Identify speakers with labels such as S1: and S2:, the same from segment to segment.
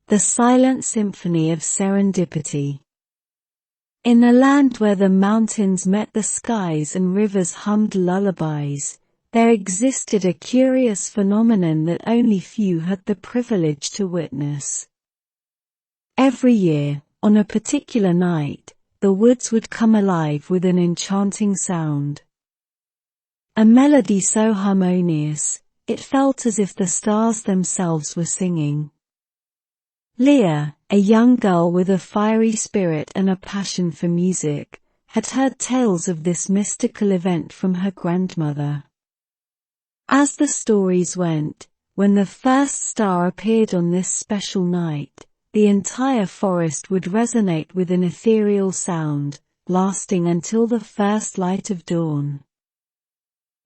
S1: The Silent Symphony of Serendipity. In a land where the mountains met the skies and rivers hummed lullabies, there existed a curious phenomenon that only few had the privilege to witness. Every year, on a particular night, the woods would come alive with an enchanting sound. A melody so harmonious, it felt as if the stars themselves were singing. Leah, a young girl with a fiery spirit and a passion for music, had heard tales of this mystical event from her grandmother. As the stories went, when the first star appeared on this special night, the entire forest would resonate with an ethereal sound, lasting until the first light of dawn.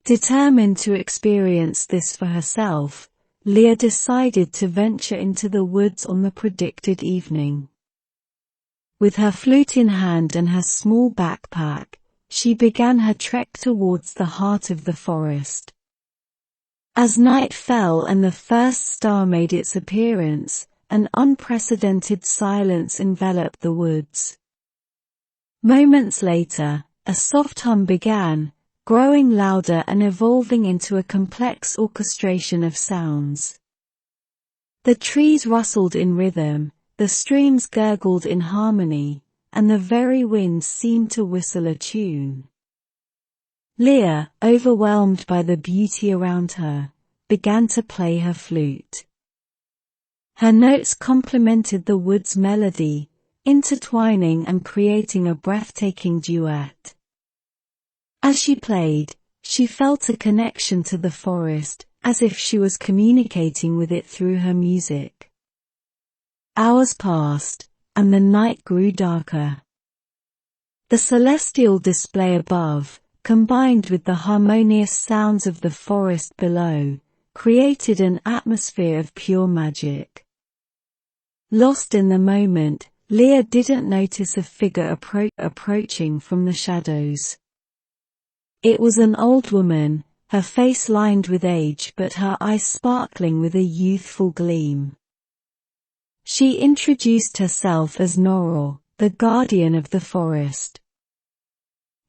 S1: Determined to experience this for herself, Leah decided to venture into the woods on the predicted evening. With her flute in hand and her small backpack, she began her trek towards the heart of the forest. As night fell and the first star made its appearance, an unprecedented silence enveloped the woods. Moments later, a soft hum began, growing louder and evolving into a complex orchestration of sounds. The trees rustled in rhythm, the streams gurgled in harmony, and the very wind seemed to whistle a tune. Leah, overwhelmed by the beauty around her, began to play her flute. Her notes complemented the wood's melody, intertwining and creating a breathtaking duet. As she played, she felt a connection to the forest, as if she was communicating with it through her music. Hours passed, and the night grew darker. The celestial display above, combined with the harmonious sounds of the forest below, created an atmosphere of pure magic. Lost in the moment, Leah didn't notice a figure approaching from the shadows. It was an old woman, her face lined with age but her eyes sparkling with a youthful gleam. She introduced herself as Norol, the guardian of the forest.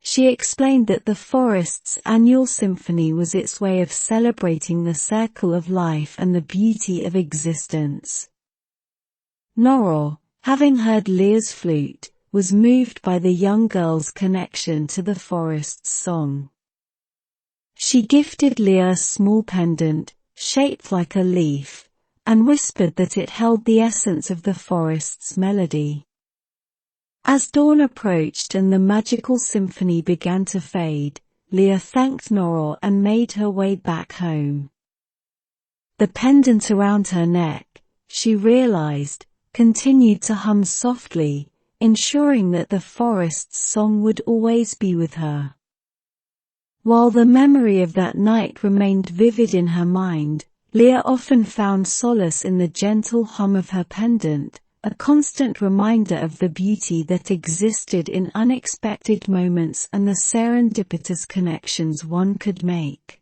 S1: She explained that the forest's annual symphony was its way of celebrating the circle of life and the beauty of existence. Norol, having heard Leah's flute, was moved by the young girl's connection to the forest's song. She gifted Leah a small pendant, shaped like a leaf, and whispered that it held the essence of the forest's melody. As dawn approached and the magical symphony began to fade, Leah thanked Norol and made her way back home. The pendant around her neck, she realized, continued to hum softly, ensuring that the forest's song would always be with her. While the memory of that night remained vivid in her mind, Leah often found solace in the gentle hum of her pendant, a constant reminder of the beauty that existed in unexpected moments and the serendipitous connections one could make.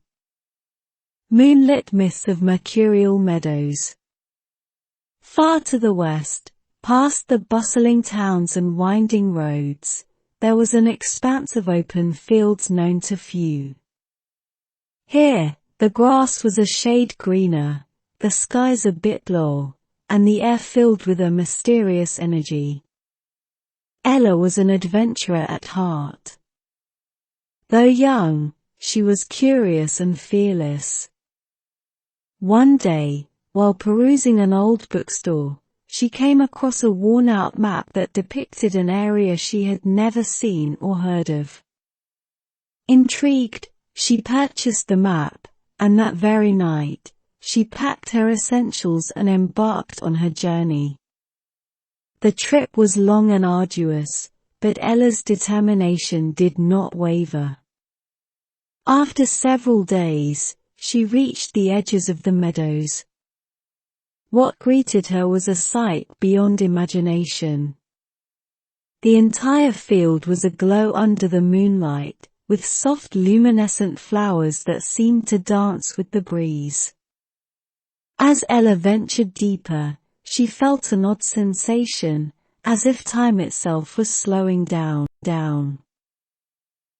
S1: Moonlit myths of Mercurial Meadows. Far to the west, past the bustling towns and winding roads, there was an expanse of open fields known to few. Here, the grass was a shade greener, the skies a bit low, and the air filled with a mysterious energy. Ella was an adventurer at heart. Though young, she was curious and fearless. One day, while perusing an old bookstore, she came across a worn-out map that depicted an area she had never seen or heard of. Intrigued, she purchased the map, and that very night, she packed her essentials and embarked on her journey. The trip was long and arduous, but Ella's determination did not waver. After several days, she reached the edges of the meadows. What greeted her was a sight beyond imagination. The entire field was aglow under the moonlight, with soft luminescent flowers that seemed to dance with the breeze. As Ella ventured deeper, she felt an odd sensation, as if time itself was slowing down.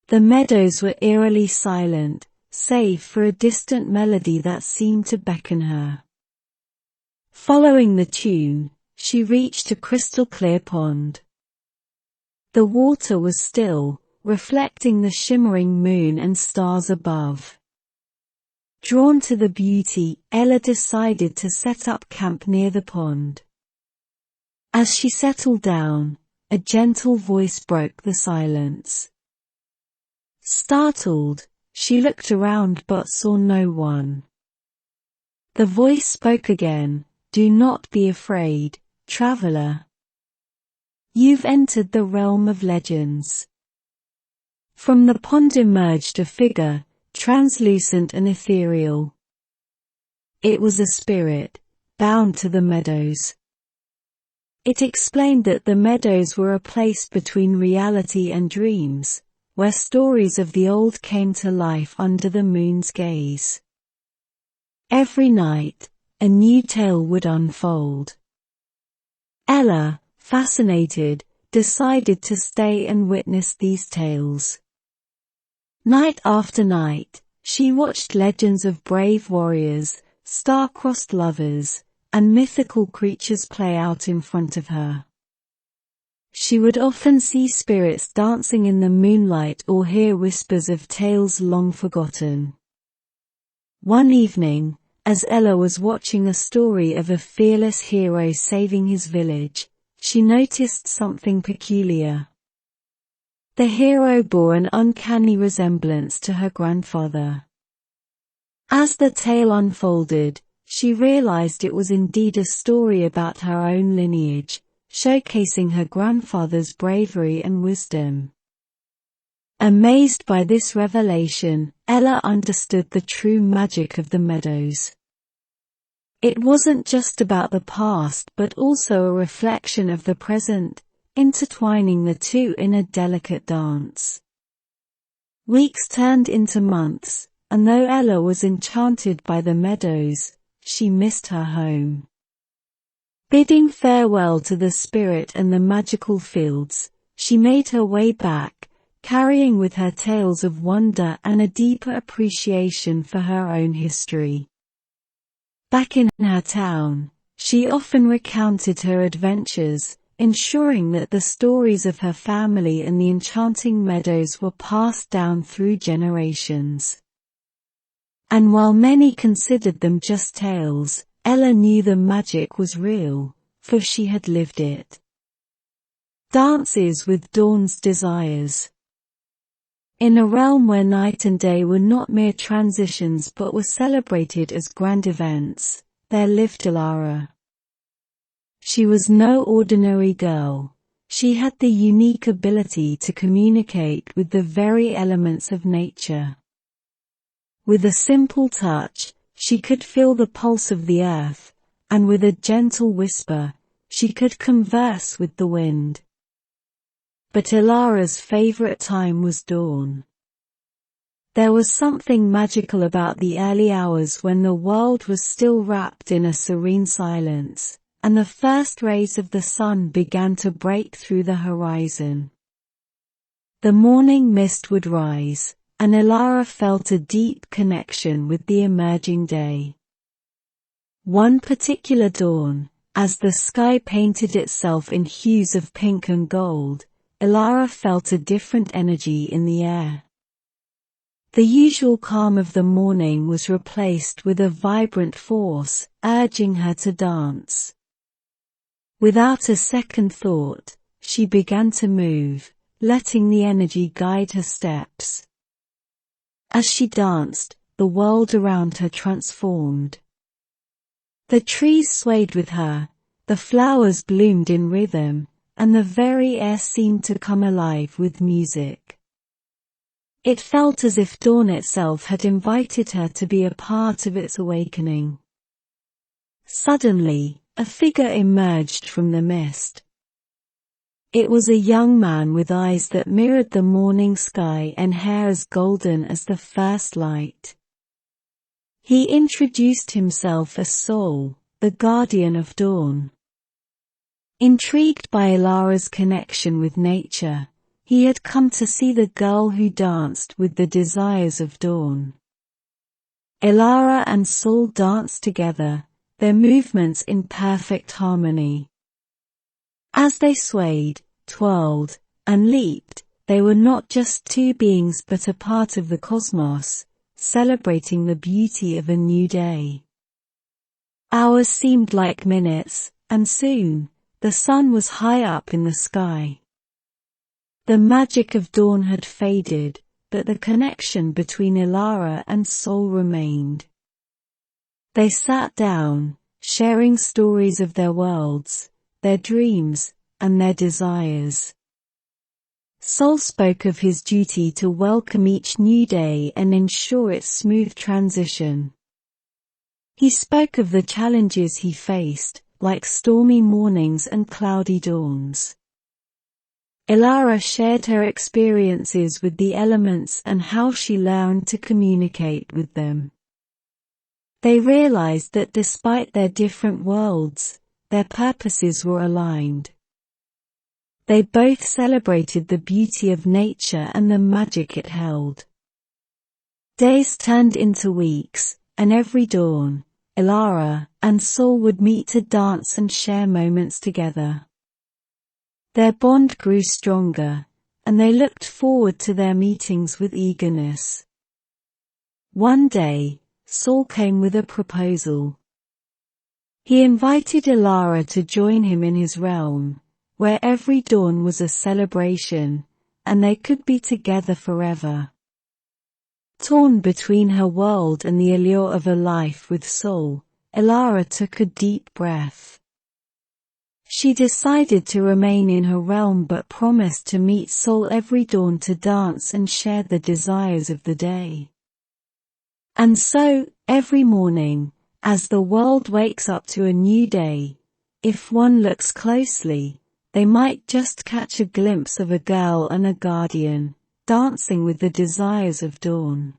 S1: The meadows were eerily silent, save for a distant melody that seemed to beckon her. Following the tune, she reached a crystal-clear pond. The water was still, reflecting the shimmering moon and stars above. Drawn to the beauty, Ella decided to set up camp near the pond. As she settled down, a gentle voice broke the silence. Startled, she looked around but saw no one. The voice spoke again, "Do not be afraid, traveler. You've entered the realm of legends." From the pond emerged a figure, translucent and ethereal. It was a spirit, bound to the meadows. It explained that the meadows were a place between reality and dreams, where stories of the old came to life under the moon's gaze. Every night, a new tale would unfold. Ella, fascinated, decided to stay and witness these tales. Night after night, she watched legends of brave warriors, star-crossed lovers, and mythical creatures play out in front of her. She would often see spirits dancing in the moonlight or hear whispers of tales long forgotten. One evening, as Ella was watching a story of a fearless hero saving his village, she noticed something peculiar. The hero bore an uncanny resemblance to her grandfather. As the tale unfolded, she realized it was indeed a story about her own lineage, showcasing her grandfather's bravery and wisdom. Amazed by this revelation, Ella understood the true magic of the meadows. It wasn't just about the past but also a reflection of the present, intertwining the two in a delicate dance. Weeks turned into months, and though Ella was enchanted by the meadows, she missed her home. Bidding farewell to the spirit and the magical fields, she made her way back, carrying with her tales of wonder and a deeper appreciation for her own history. Back in her town, she often recounted her adventures, ensuring that the stories of her family and the enchanting meadows were passed down through generations. And while many considered them just tales, Ella knew the magic was real, for she had lived it. Dances with Dawn's Desires. In a realm where night and day were not mere transitions but were celebrated as grand events, there lived Elara. She was no ordinary girl. She had the unique ability to communicate with the very elements of nature. With a simple touch, she could feel the pulse of the earth, and with a gentle whisper, she could converse with the wind. But Elara's favorite time was dawn. There was something magical about the early hours when the world was still wrapped in a serene silence, and the first rays of the sun began to break through the horizon. The morning mist would rise, and Elara felt a deep connection with the emerging day. One particular dawn, as the sky painted itself in hues of pink and gold, Elara felt a different energy in the air. The usual calm of the morning was replaced with a vibrant force, urging her to dance. Without a second thought, she began to move, letting the energy guide her steps. As she danced, the world around her transformed. The trees swayed with her, the flowers bloomed in rhythm, and the very air seemed to come alive with music. It felt as if dawn itself had invited her to be a part of its awakening. Suddenly, a figure emerged from the mist. It was a young man with eyes that mirrored the morning sky and hair as golden as the first light. He introduced himself as Sol, the guardian of dawn. Intrigued by Ilara's connection with nature, he had come to see the girl who danced with the desires of dawn. Ilara and Sol danced together, their movements in perfect harmony. As they swayed, twirled, and leaped, they were not just two beings but a part of the cosmos, celebrating the beauty of a new day. Hours seemed like minutes, and soon, the sun was high up in the sky. The magic of dawn had faded, but the connection between Ilara and Sol remained. They sat down, sharing stories of their worlds, their dreams, and their desires. Sol spoke of his duty to welcome each new day and ensure its smooth transition. He spoke of the challenges he faced, like stormy mornings and cloudy dawns. Ilara shared her experiences with the elements and how she learned to communicate with them. They realized that despite their different worlds, their purposes were aligned. They both celebrated the beauty of nature and the magic it held. Days turned into weeks, and every dawn, Ilara and Sol would meet to dance and share moments together. Their bond grew stronger, and they looked forward to their meetings with eagerness. One day, Sol came with a proposal. He invited Ilara to join him in his realm, where every dawn was a celebration, and they could be together forever. Torn between her world and the allure of a life with Sol, Ilara took a deep breath. She decided to remain in her realm but promised to meet Sol every dawn to dance and share the desires of the day. And so, every morning, as the world wakes up to a new day, if one looks closely, they might just catch a glimpse of a girl and a guardian, dancing with the desires of dawn.